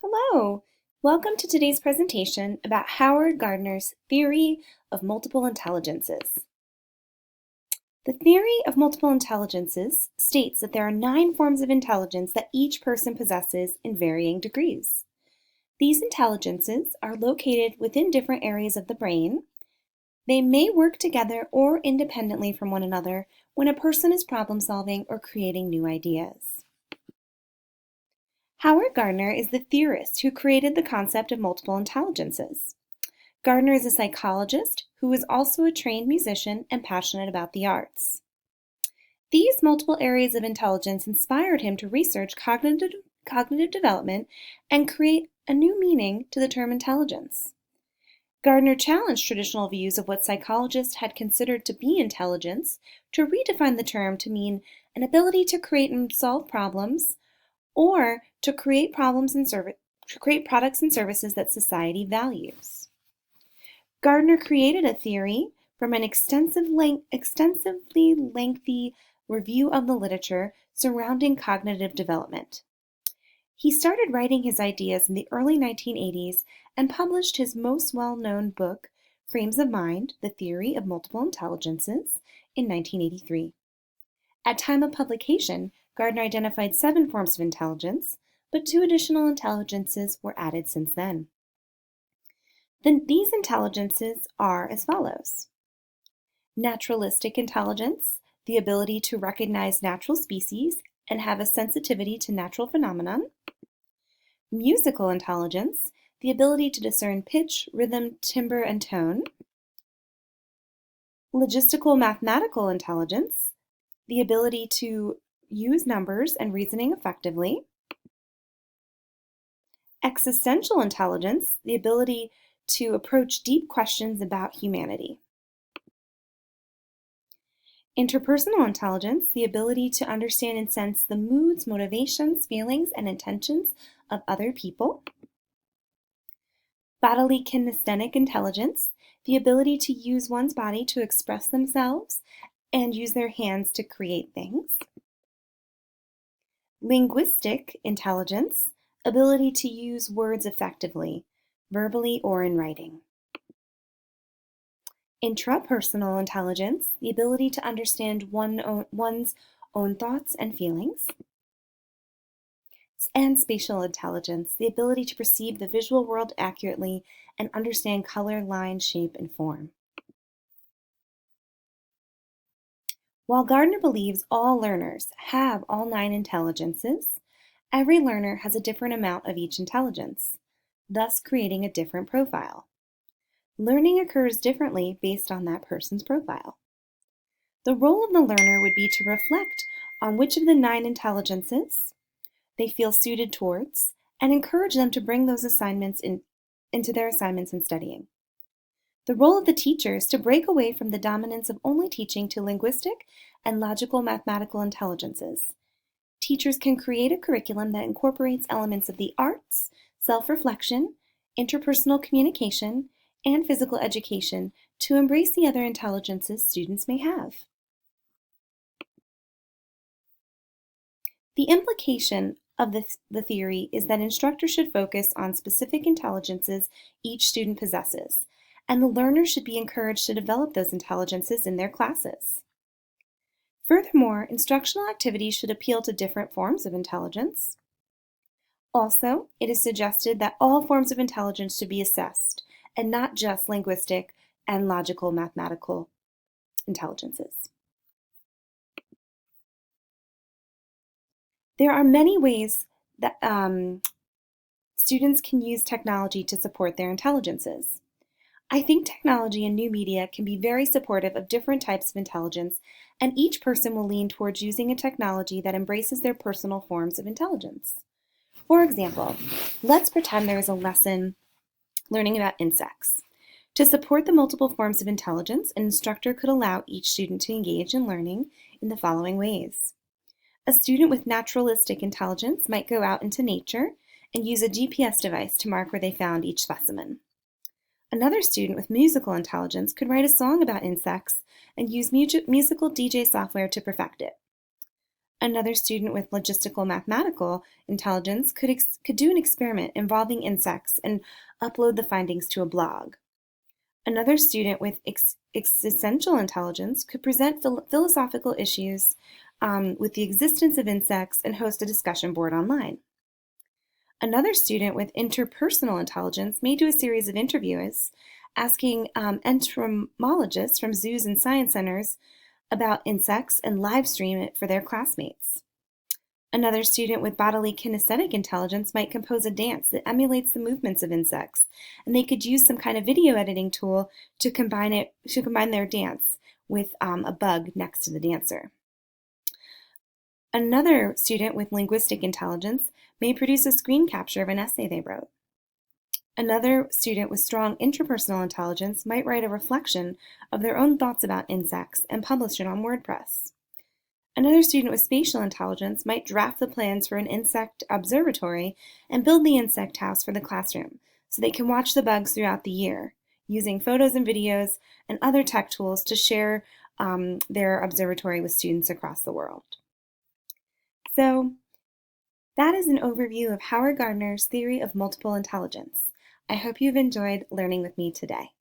Hello! Welcome to today's presentation about Howard Gardner's theory of multiple intelligences. The theory of multiple intelligences states that there are 9 forms of intelligence that each person possesses in varying degrees. These intelligences are located within different areas of the brain. They may work together or independently from one another when a person is problem solving or creating new ideas. Howard Gardner is the theorist who created the concept of multiple intelligences. Gardner is a psychologist who is also a trained musician and passionate about the arts. These multiple areas of intelligence inspired him to research cognitive development and create a new meaning to the term intelligence. Gardner challenged traditional views of what psychologists had considered to be intelligence to redefine the term to mean an ability to create and solve problems or to create products and services that society values. Gardner created a theory from an extensively lengthy review of the literature surrounding cognitive development. He started writing his ideas in the early 1980s and published his most well-known book, Frames of Mind: The Theory of Multiple Intelligences, in 1983. At time of publication, Gardner identified 7 forms of intelligence, but 2 additional intelligences were added since then. These intelligences are as follows: naturalistic intelligence, the ability to recognize natural species and have a sensitivity to natural phenomenon; musical intelligence, the ability to discern pitch, rhythm, timbre, and tone; logistical mathematical intelligence, the ability to use numbers and reasoning effectively; existential intelligence, the ability to approach deep questions about humanity; interpersonal intelligence, the ability to understand and sense the moods, motivations, feelings, and intentions of other people; bodily kinesthetic intelligence, the ability to use one's body to express themselves and use their hands to create things; linguistic intelligence, ability to use words effectively, verbally or in writing; intrapersonal intelligence, the ability to understand one's own thoughts and feelings; and spatial intelligence, the ability to perceive the visual world accurately and understand color, line, shape, and form. While Gardner believes all learners have all 9 intelligences, every learner has a different amount of each intelligence, thus creating a different profile. Learning occurs differently based on that person's profile. The role of the learner would be to reflect on which of the 9 intelligences they feel suited towards and encourage them to bring those assignments into their assignments and studying. The role of the teacher is to break away from the dominance of only teaching to linguistic and logical mathematical intelligences. Teachers can create a curriculum that incorporates elements of the arts, self-reflection, interpersonal communication, and physical education to embrace the other intelligences students may have. The implication of the theory is that instructors should focus on specific intelligences each student possesses, and the learner should be encouraged to develop those intelligences in their classes. Furthermore, instructional activities should appeal to different forms of intelligence. Also, it is suggested that all forms of intelligence should be assessed, and not just linguistic and logical mathematical intelligences. There are many ways that students can use technology to support their intelligences. I think technology and new media can be very supportive of different types of intelligence, and each person will lean towards using a technology that embraces their personal forms of intelligence. For example, let's pretend there is a lesson learning about insects. To support the multiple forms of intelligence, an instructor could allow each student to engage in learning in the following ways. A student with naturalistic intelligence might go out into nature and use a GPS device to mark where they found each specimen. Another student with musical intelligence could write a song about insects and use musical DJ software to perfect it. Another student with logistical mathematical intelligence could do an experiment involving insects and upload the findings to a blog. Another student with existential intelligence could present philosophical issues with the existence of insects and host a discussion board online. Another student with interpersonal intelligence may do a series of interviews asking entomologists from zoos and science centers about insects and live stream it for their classmates. Another student with bodily kinesthetic intelligence might compose a dance that emulates the movements of insects, and they could use some kind of video editing tool to combine their dance with a bug next to the dancer. Another student with linguistic intelligence may produce a screen capture of an essay they wrote. Another student with strong interpersonal intelligence might write a reflection of their own thoughts about insects and publish it on WordPress. Another student with spatial intelligence might draft the plans for an insect observatory and build the insect house for the classroom so they can watch the bugs throughout the year, using photos and videos and other tech tools to share their observatory with students across the world. So that is an overview of Howard Gardner's theory of multiple intelligence. I hope you've enjoyed learning with me today.